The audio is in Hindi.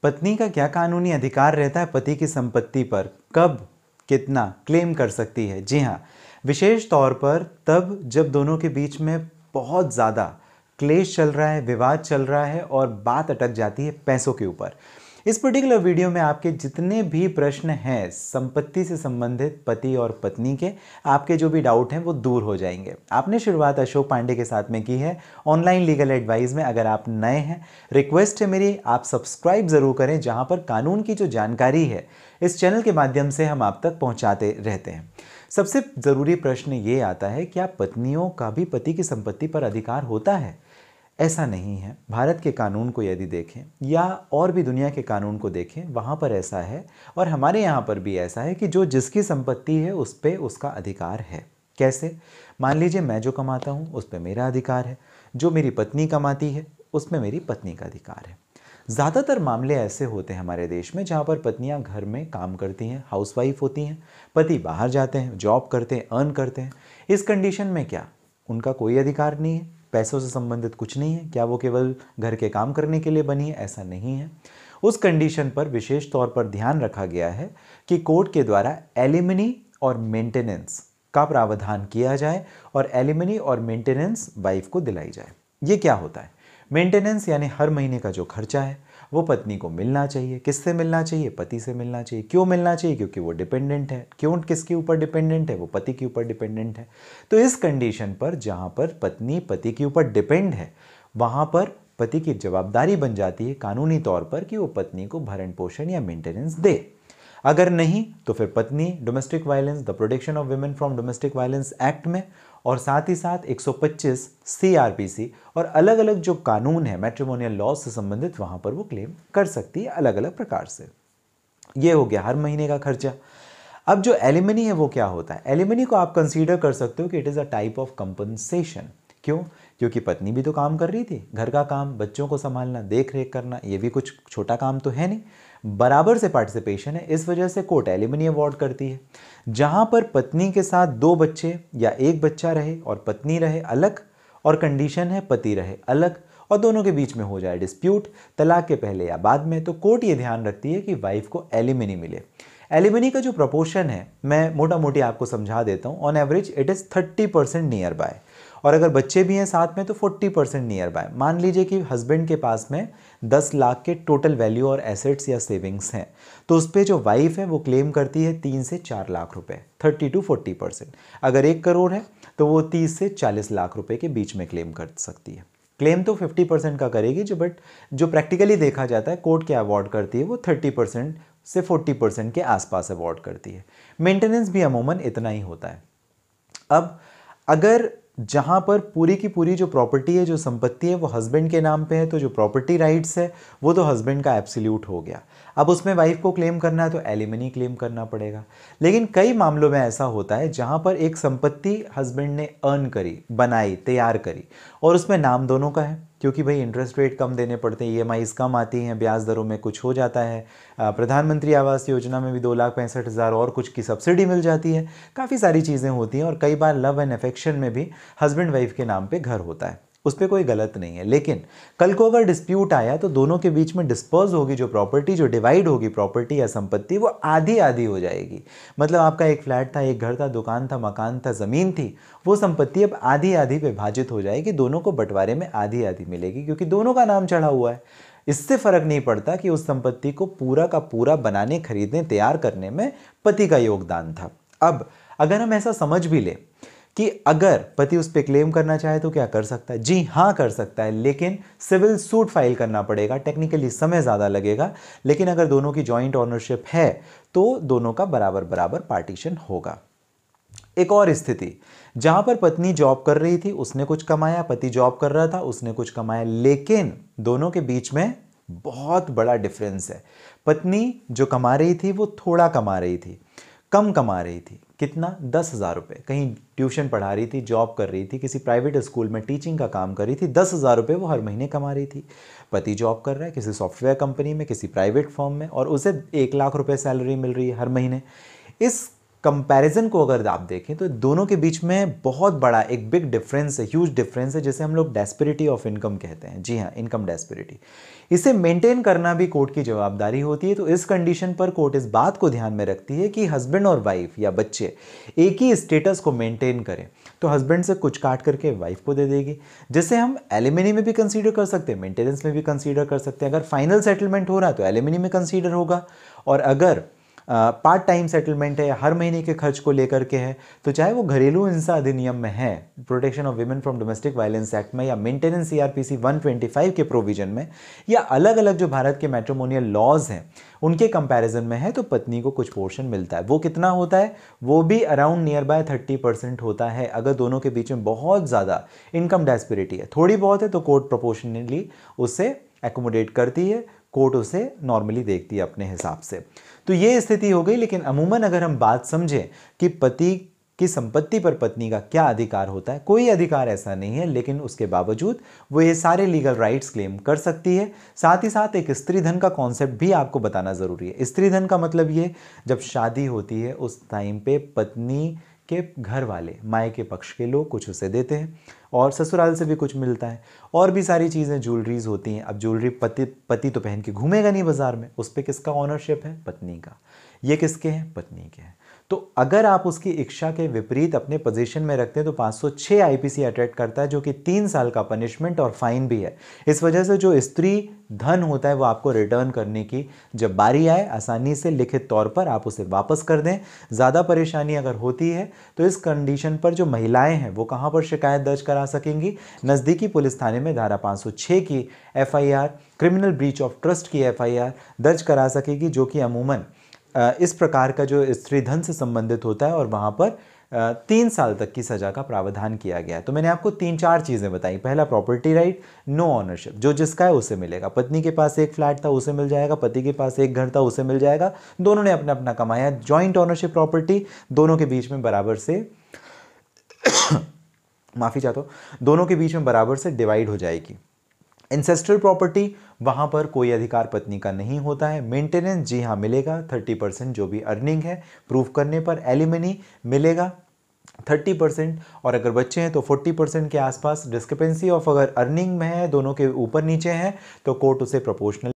पत्नी का क्या कानूनी अधिकार रहता है पति की संपत्ति पर, कब कितना क्लेम कर सकती है? जी हाँ, विशेष तौर पर तब जब दोनों के बीच में बहुत ज़्यादा क्लेश चल रहा है, विवाद चल रहा है और बात अटक जाती है पैसों के ऊपर। इस पर्टिकुलर वीडियो में आपके जितने भी प्रश्न हैं संपत्ति से संबंधित पति और पत्नी के, आपके जो भी डाउट हैं वो दूर हो जाएंगे। आपने शुरुआत अशोक पांडे के साथ में की है ऑनलाइन लीगल एडवाइस में। अगर आप नए हैं, रिक्वेस्ट है मेरी, आप सब्सक्राइब ज़रूर करें, जहां पर कानून की जो जानकारी है इस चैनल के माध्यम से हम आप तक पहुंचाते रहते हैं। सबसे ज़रूरी प्रश्न ये आता है, क्या पत्नियों का भी पति की संपत्ति पर अधिकार होता है? ऐसा नहीं है। भारत के कानून को यदि देखें या और भी दुनिया के कानून को देखें, वहाँ पर ऐसा है और हमारे यहाँ पर भी ऐसा है कि जो जिसकी संपत्ति है उस पर उसका अधिकार है। कैसे? मान लीजिए मैं जो कमाता हूँ उस पर मेरा अधिकार है, जो मेरी पत्नी कमाती है उसमें मेरी पत्नी का अधिकार है। ज़्यादातर मामले ऐसे होते हैं हमारे देश में जहाँ पर पत्नियाँ घर में काम करती हैं, हाउसवाइफ होती हैं, पति बाहर जाते हैं, जॉब करते हैं, अर्न करते हैं। इस कंडीशन में क्या उनका कोई अधिकार नहीं है? पैसों से संबंधित कुछ नहीं है? क्या वो केवल घर के काम करने के लिए बनी है? ऐसा नहीं है। उस कंडीशन पर विशेष तौर पर ध्यान रखा गया है कि कोर्ट के द्वारा एलिमनी और मेंटेनेंस का प्रावधान किया जाए और एलिमनी और मेंटेनेंस वाइफ को दिलाई जाए। ये क्या होता है? मेंटेनेंस यानी हर महीने का जो खर्चा है वो पत्नी को मिलना चाहिए। किससे मिलना चाहिए? पति से मिलना चाहिए। क्यों मिलना चाहिए? क्योंकि वो डिपेंडेंट है। क्यों किसके ऊपर डिपेंडेंट है? वो पति के ऊपर डिपेंडेंट है। तो इस कंडीशन पर जहाँ पर पत्नी पति के ऊपर डिपेंड है, वहाँ पर पति की जवाबदारी बन जाती है कानूनी तौर पर कि वो पत्नी को भरण पोषण या मेंटेनेंस दे। अगर नहीं तो फिर पत्नी domestic violence, the protection of women from domestic violence act में और साथ ही साथ 125 सीआरपीसी और अलग अलग जो कानून है मैट्रिमोनियल लॉ से संबंधित, वहां पर वो क्लेम कर सकती है अलग अलग प्रकार से। ये हो गया हर महीने का खर्चा। अब जो एलिमनी है वो क्या होता है? एलिमनी को आप कंसीडर कर सकते हो कि it is a type of compensation. क्यों? क्योंकि पत्नी भी तो काम कर रही थी, घर का काम, बच्चों को संभालना, देख रेख करना, ये भी कुछ छोटा काम तो है नहीं, बराबर से पार्टिसिपेशन है। इस वजह से कोर्ट एलिमनी अवार्ड करती है। जहां पर पत्नी के साथ 2 बच्चे या 1 बच्चा रहे और पत्नी रहे अलग, और कंडीशन है पति रहे अलग और दोनों के बीच में हो जाए डिस्प्यूट तलाक के पहले या बाद में, तो कोर्ट ये ध्यान रखती है कि वाइफ को एलिमनी मिले। एलिमनी का जो प्रोपोर्शन है मैं मोटा मोटी आपको समझा देता हूँ। On average it is 30% near by, और अगर बच्चे भी हैं साथ में तो 40% नियर बाय। मान लीजिए कि हस्बैंड के पास में 10 लाख के टोटल वैल्यू और एसेट्स या सेविंग्स हैं, तो उस पर जो वाइफ है वो क्लेम करती है 3 से 4 लाख रुपए, 30 to 40%। अगर 1 करोड़ है तो वो 30 से 40 लाख रुपए के बीच में क्लेम कर सकती है। क्लेम तो 50% का करेगी जो प्रैक्टिकली देखा जाता है कोर्ट क्या अवार्ड करती है वो 30% से 40% के आसपास अवार्ड करती है। मेंटेनेंस भी अमूमन इतना ही होता है। अब अगर जहां पर पूरी की पूरी जो प्रॉपर्टी है, जो संपत्ति है वो हस्बैंड के नाम पे है, तो जो प्रॉपर्टी राइट्स है वो तो हस्बैंड का एब्सोल्यूट हो गया। अब उसमें वाइफ को क्लेम करना है तो एलिमनी क्लेम करना पड़ेगा। लेकिन कई मामलों में ऐसा होता है जहां पर एक संपत्ति हस्बैंड ने अर्न करी, बनाई, तैयार करी और उसमें नाम दोनों का है, क्योंकि भाई इंटरेस्ट रेट कम देने पड़ते हैं, ईएमआईज कम आती हैं, ब्याज दरों में कुछ हो जाता है। प्रधानमंत्री आवास योजना में भी 2,65,000 और कुछ की सब्सिडी मिल जाती है। काफ़ी सारी चीज़ें होती हैं और कई बार लव एंड अफेक्शन में भी हस्बैंड वाइफ के नाम पे घर होता है, उस पर कोई गलत नहीं है। लेकिन कल को अगर डिस्प्यूट आया तो दोनों के बीच में डिस्पर्स होगी जो प्रॉपर्टी, जो डिवाइड होगी प्रॉपर्टी या संपत्ति, वो आधी आधी हो जाएगी। मतलब आपका एक फ्लैट था, एक घर था, दुकान था, मकान था, ज़मीन थी, वो संपत्ति अब आधी आधी विभाजित हो जाएगी, दोनों को बंटवारे में आधी आधी मिलेगी क्योंकि दोनों का नाम चढ़ा हुआ है। इससे फर्क नहीं पड़ता कि उस संपत्ति को पूरा का पूरा बनाने, खरीदने, तैयार करने में पति का योगदान था। अब अगर हम ऐसा समझ भी ले कि अगर पति उस पर क्लेम करना चाहे तो क्या कर सकता है? जी हाँ, कर सकता है, लेकिन सिविल सूट फाइल करना पड़ेगा। टेक्निकली समय ज़्यादा लगेगा, लेकिन अगर दोनों की जॉइंट ओनरशिप है तो दोनों का बराबर बराबर पार्टीशन होगा। एक और स्थिति जहां पर पत्नी जॉब कर रही थी, उसने कुछ कमाया, पति जॉब कर रहा था, उसने कुछ कमाया, लेकिन दोनों के बीच में बहुत बड़ा डिफरेंस है। पत्नी जो कमा रही थी वो थोड़ा कमा रही थी, कम कमा रही थी। कितना? 10,000 रुपये। कहीं ट्यूशन पढ़ा रही थी, जॉब कर रही थी, किसी प्राइवेट स्कूल में टीचिंग का काम कर रही थी, 10,000 रुपये वो हर महीने कमा रही थी। पति जॉब कर रहा है किसी सॉफ्टवेयर कंपनी में, किसी प्राइवेट फर्म में, और उसे 1 लाख रुपये सैलरी मिल रही है हर महीने। इस कंपैरिजन को अगर आप देखें तो दोनों के बीच में बहुत बड़ा एक बिग डिफरेंस है, ह्यूज डिफरेंस है, जिसे हम लोग डेस्पेरिटी ऑफ इनकम कहते हैं। जी हाँ, इनकम डेस्पेरिटी। इसे मेंटेन करना भी कोर्ट की जवाबदारी होती है। तो इस कंडीशन पर कोर्ट इस बात को ध्यान में रखती है कि हस्बैंड और वाइफ या बच्चे एक ही स्टेटस को मेंटेन करें। तो हस्बैंड से कुछ काट करके वाइफ को दे देगी, जिसे हम एलिमनी में भी कंसीडर कर सकते हैं, मेंटेनेंस में भी कंसीडर कर सकते हैं। अगर फाइनल सेटलमेंट हो रहा है तो एलिमनी में कंसीडर होगा, और अगर पार्ट टाइम सेटलमेंट है या हर महीने के खर्च को लेकर के है, तो चाहे वो घरेलू हिंसा अधिनियम में है, protection of women from domestic violence act में, या मेंटेनेंस सीआरपीसी 125 के प्रोविजन में, या अलग अलग जो भारत के मैट्रिमोनियल लॉज हैं उनके कंपैरिजन में है, तो पत्नी को कुछ पोर्शन मिलता है। वो कितना होता है? वो भी अराउंड नियर बाय 30% होता है। अगर दोनों के बीच में बहुत ज़्यादा इनकम डिस्पैरिटी है, थोड़ी बहुत है, तो कोर्ट प्रोपोर्शनली उसे एकोमोडेट करती है, कोर्ट उसे नॉर्मली देखती है अपने हिसाब से। तो ये स्थिति हो गई। लेकिन अमूमन अगर हम बात समझें कि पति की संपत्ति पर पत्नी का क्या अधिकार होता है, कोई अधिकार ऐसा नहीं है, लेकिन उसके बावजूद वो ये सारे लीगल राइट्स क्लेम कर सकती है। साथ ही साथ एक स्त्री धन का कॉन्सेप्ट भी आपको बताना जरूरी है। स्त्री धन का मतलब ये, जब शादी होती है उस टाइम पे पत्नी के घर वाले, मायके के पक्ष के लोग कुछ उसे देते हैं, और ससुराल से भी कुछ मिलता है, और भी सारी चीज़ें, ज्वेलरीज होती हैं। अब ज्वेलरी पति तो पहन के घूमेगा नहीं बाजार में, उस पर किसका ऑनरशिप है? पत्नी का। ये किसके हैं? पत्नी के हैं। तो अगर आप उसकी इच्छा के विपरीत अपने पोजीशन में रखते हैं तो 506 आईपीसी अट्रैक्ट करता है, जो कि 3 साल का पनिशमेंट और फाइन भी है। इस वजह से जो स्त्री धन होता है वो आपको रिटर्न करने की जब बारी आए, आसानी से लिखित तौर पर आप उसे वापस कर दें। ज़्यादा परेशानी अगर होती है तो इस कंडीशन पर जो महिलाएं हैं वो कहाँ पर शिकायत दर्ज करा सकेंगी? नज़दीकी पुलिस थाने में धारा 506 की FIR, criminal breach of trust की एफआईआर दर्ज करा सकेगी, जो कि अमूमन इस प्रकार का जो स्त्री धन से संबंधित होता है, और वहाँ पर 3 साल तक की सजा का प्रावधान किया गया है। तो मैंने आपको 3-4 चीज़ें बताई। पहला, प्रॉपर्टी राइट, नो ऑनरशिप, जो जिसका है उसे मिलेगा। पत्नी के पास एक फ्लैट था उसे मिल जाएगा, पति के पास एक घर था उसे मिल जाएगा, दोनों ने अपना अपना कमाया। जॉइंट ऑनरशिप प्रॉपर्टी दोनों के बीच में बराबर से माफ़ी चाहता हूँ, दोनों के बीच में बराबर से डिवाइड हो जाएगी। इंसेस्ट्रल प्रॉपर्टी, वहाँ पर कोई अधिकार पत्नी का नहीं होता है। मेंटेनेंस, जी हाँ मिलेगा 30%, जो भी अर्निंग है प्रूफ करने पर। एलिमनी मिलेगा 30%, और अगर बच्चे हैं तो 40% के आसपास। डिस्क्रिपेंसी ऑफ अगर अर्निंग में है, दोनों के ऊपर नीचे हैं, तो कोर्ट उसे प्रोपोर्शनल